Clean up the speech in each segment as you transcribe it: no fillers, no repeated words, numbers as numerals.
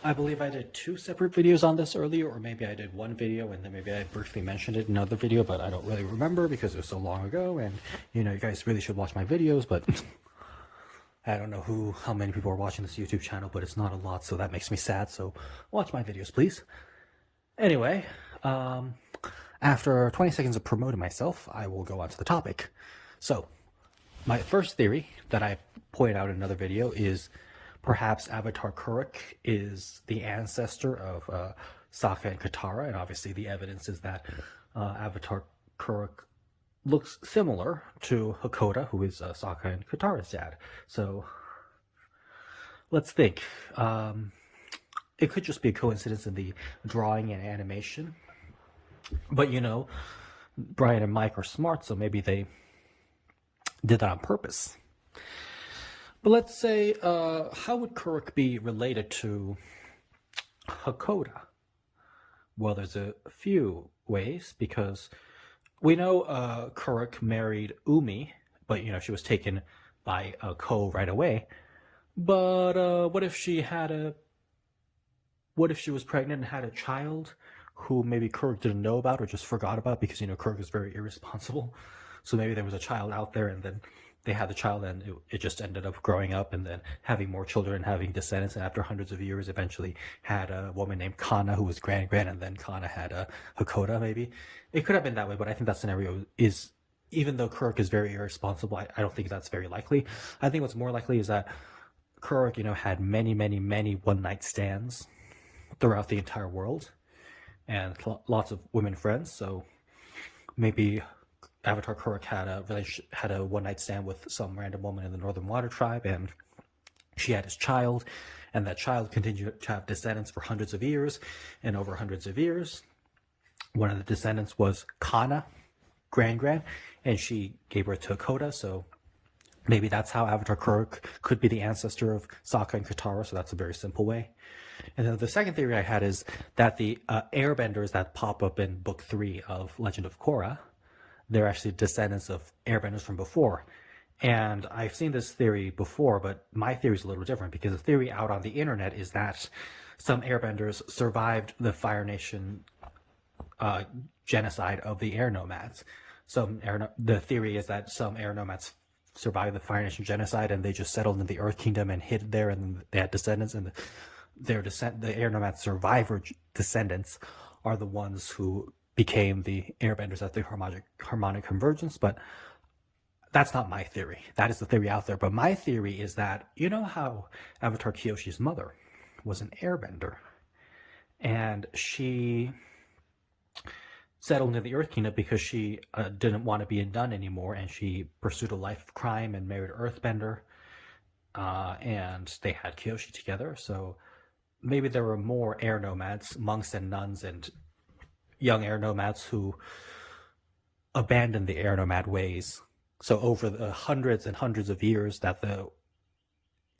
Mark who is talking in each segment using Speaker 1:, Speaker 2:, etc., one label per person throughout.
Speaker 1: I believe I did two separate videos on this earlier, or maybe I did one video and then maybe I briefly mentioned it in another video, but I don't really remember because it was so long ago. And you guys really should watch my videos, but I don't know how many people are watching this YouTube channel, but it's not a lot, so that makes me sad. So watch my videos, please. Anyway, after 20 seconds of promoting myself, I will go on to the topic. So, my first theory that I pointed out in another video is perhaps Avatar Kuruk is the ancestor of Sokka and Katara, and obviously the evidence is that Avatar Kuruk looks similar to Hakoda, who is Sokka and Katara's dad. So, let's think. It could just be a coincidence in the drawing and animation. But Brian and Mike are smart, so maybe they did that on purpose. But let's say, how would Kuruk be related to Hakoda? Well, there's a few ways, because we know Kuruk married Umi, but she was taken by Ko right away. But what if she was pregnant and had a child who maybe Kuruk didn't know about or just forgot about, because Kuruk is very irresponsible. So maybe there was a child out there and then they had the child and it just ended up growing up and then having more children and having descendants, and after hundreds of years eventually had a woman named Kana who was grand, and then Kana had a Hakoda. Maybe it could have been that way, but I think that scenario is, even though Kuruk is very irresponsible, I don't think that's very likely. I think what's more likely is that Kuruk had many one-night stands throughout the entire world and lots of women friends. So maybe Avatar Kuruk had a one-night stand with some random woman in the Northern Water Tribe, and she had his child, and that child continued to have descendants for hundreds of years, and over hundreds of years, one of the descendants was Kana, grand, and she gave birth to Hakoda. So maybe that's how Avatar Kuruk could be the ancestor of Sokka and Katara. So that's a very simple way. And then the second theory I had is that the airbenders that pop up in book 3 of Legend of Korra, they're actually descendants of airbenders from before. And I've seen this theory before, but my theory is a little different, because the theory out on the internet is that some airbenders survived the Fire Nation genocide of the air nomads. The theory is that some air nomads survived the Fire Nation genocide and they just settled in the Earth Kingdom and hid there, and they had descendants, and the air nomad survivor descendants are the ones who became the airbenders at the harmonic convergence. But that's not my theory. That is the theory out there. But my theory is that, how Avatar Kyoshi's mother was an airbender, and she settled in the Earth Kingdom because she didn't want to be a nun anymore, and she pursued a life of crime and married an earthbender, and they had Kyoshi together. So maybe there were more air nomads, monks and nuns and young air nomads, who abandoned the air nomad ways. So over the hundreds and hundreds of years that the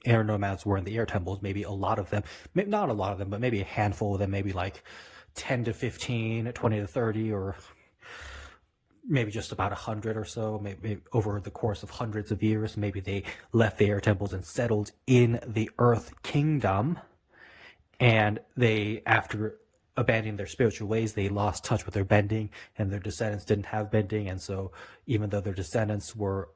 Speaker 1: air nomads were in the air temples, maybe a lot of them, maybe not a lot of them, but maybe a handful of them, maybe like 10 to 15, 20 to 30, or maybe just about 100 or so, maybe over the course of hundreds of years, maybe they left the air temples and settled in the Earth Kingdom. And they, after abandoning their spiritual ways, they lost touch with their bending, and their descendants didn't have bending. And so even though their descendants were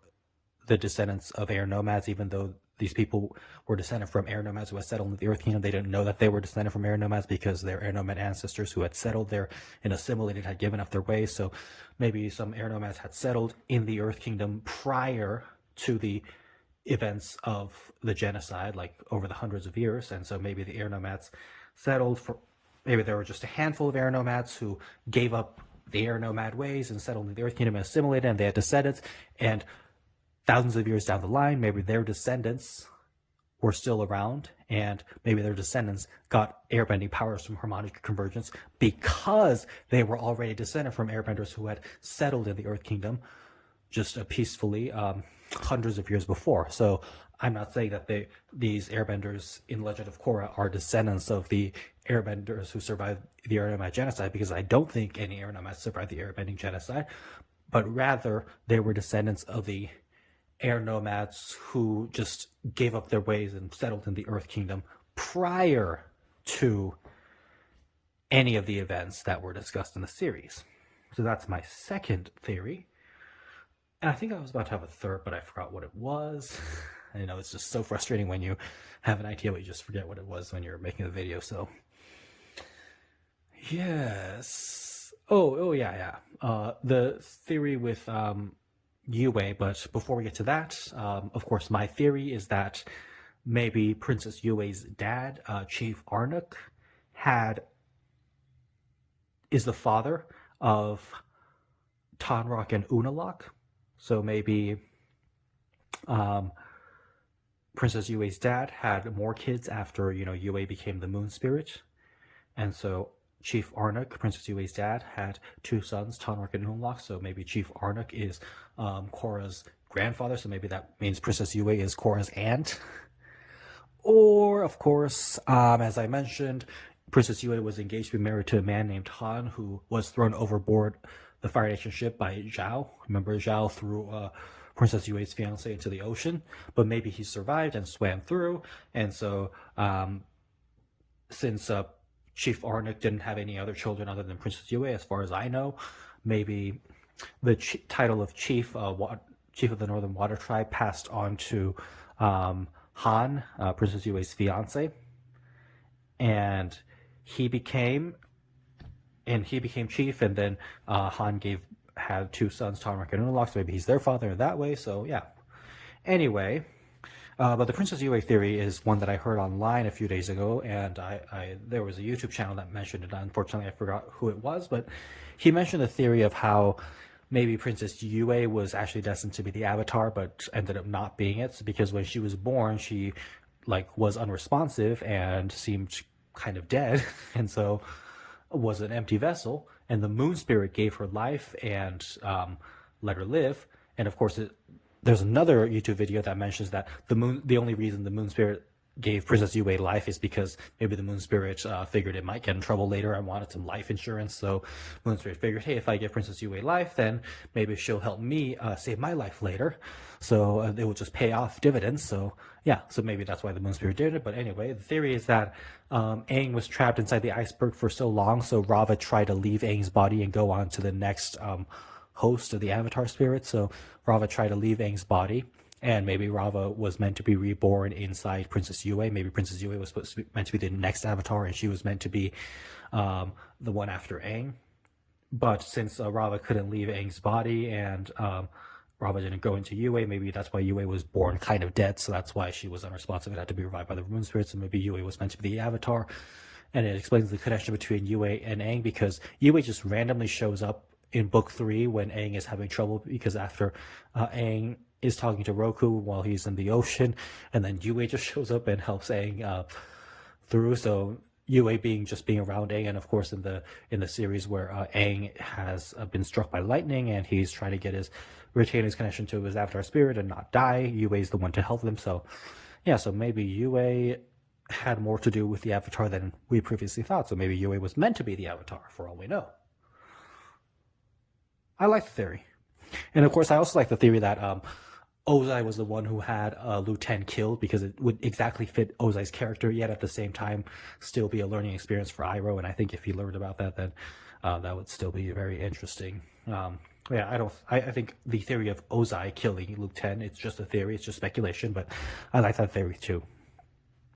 Speaker 1: the descendants of air nomads, even though these people were descended from air nomads who had settled in the Earth Kingdom, they didn't know that they were descended from air nomads, because their air nomad ancestors who had settled there and assimilated had given up their ways. So maybe some air nomads had settled in the Earth Kingdom prior to the events of the genocide, like over the hundreds of years. And so maybe the air nomads settled maybe there were just a handful of air nomads who gave up the air nomad ways and settled in the Earth Kingdom and assimilated, and they had descendants. And thousands of years down the line, maybe their descendants were still around, and maybe their descendants got airbending powers from harmonic convergence, because they were already descended from airbenders who had settled in the Earth Kingdom just peacefully hundreds of years before. So I'm not saying that these airbenders in Legend of Korra are descendants of the airbenders who survived the air nomad genocide, because I don't think any air nomads survived the airbending genocide, but rather they were descendants of the air nomads who just gave up their ways and settled in the Earth Kingdom prior to any of the events that were discussed in the series. So that's my second theory. And I think I was about to have a third, but I forgot what it was. I know it's just so frustrating when you have an idea, but you just forget what it was when you're making the video. So, yes. Yeah. The theory with Yue, but before we get to that, of course, my theory is that maybe Princess Yue's dad, Chief Arnuk, is the father of Tonrock and Unalak. So maybe Princess Yue's dad had more kids after, Yue became the moon spirit. And so Chief Arnuk, Princess Yue's dad, had two sons, Tonrock and Unalak. So maybe Chief Arnuk is Korra's grandfather. So maybe that means Princess Yue is Korra's aunt. Or, of course, as I mentioned, Princess Yue was engaged to be married to a man named Han, who was thrown overboard the Fire Nation ship by Zhao. Remember, Zhao threw Princess Yue's fiance into the ocean, but maybe he survived and swam through. And so, since Chief Arnuk didn't have any other children other than Princess Yue, as far as I know, maybe the title of Chief of the Northern Water Tribe passed on to Han, Princess Yue's fiance, and he became chief, and then Han had two sons, Tonrock and Unalak, so maybe he's their father that way. So yeah. Anyway, but the Princess Yue theory is one that I heard online a few days ago, and there was a YouTube channel that mentioned it. Unfortunately, I forgot who it was, but he mentioned the theory of how maybe Princess Yue was actually destined to be the Avatar, but ended up not being it, because when she was born, she was unresponsive and seemed kind of dead, and so was an empty vessel, and the moon spirit gave her life and let her live. And of course, there's another YouTube video that mentions that the only reason the moon spirit gave Princess Yue life is because maybe the moon spirit figured it might get in trouble later and wanted some life insurance. So moon spirit figured, hey, if I give Princess Yue life, then maybe she'll help me save my life later. So it will just pay off dividends. So yeah, so maybe that's why the moon spirit did it. But anyway, the theory is that Aang was trapped inside the iceberg for so long, so Rava tried to leave Aang's body and go on to the next host of the Avatar spirit. So Rava tried to leave Aang's body, and maybe Rava was meant to be reborn inside Princess Yue. Maybe Princess Yue was meant to be the next Avatar, and she was meant to be the one after Aang. But since Rava couldn't leave Aang's body, and Rava didn't go into Yue, maybe that's why Yue was born kind of dead, so that's why she was unresponsive and had to be revived by the moon spirits, and maybe Yue was meant to be the Avatar. And it explains the connection between Yue and Aang, because Yue just randomly shows up in Book 3 when Aang is having trouble, because after Aang is talking to Roku while he's in the ocean, and then Yue just shows up and helps Aang through. So Yue being around Aang, and of course in the series where Aang has been struck by lightning and he's trying to retain his connection to his Avatar spirit and not die, Yue is the one to help them. So yeah, so maybe Yue had more to do with the Avatar than we previously thought. So maybe Yue was meant to be the Avatar, for all we know. I like the theory. And of course, I also like the theory that Ozai was the one who had Lu Ten killed, because it would exactly fit Ozai's character, yet at the same time still be a learning experience for Iroh. And I think if he learned about that, then that would still be very interesting. Yeah, I think the theory of Ozai killing Lu Ten, it's just a theory, it's just speculation, but I like that theory too.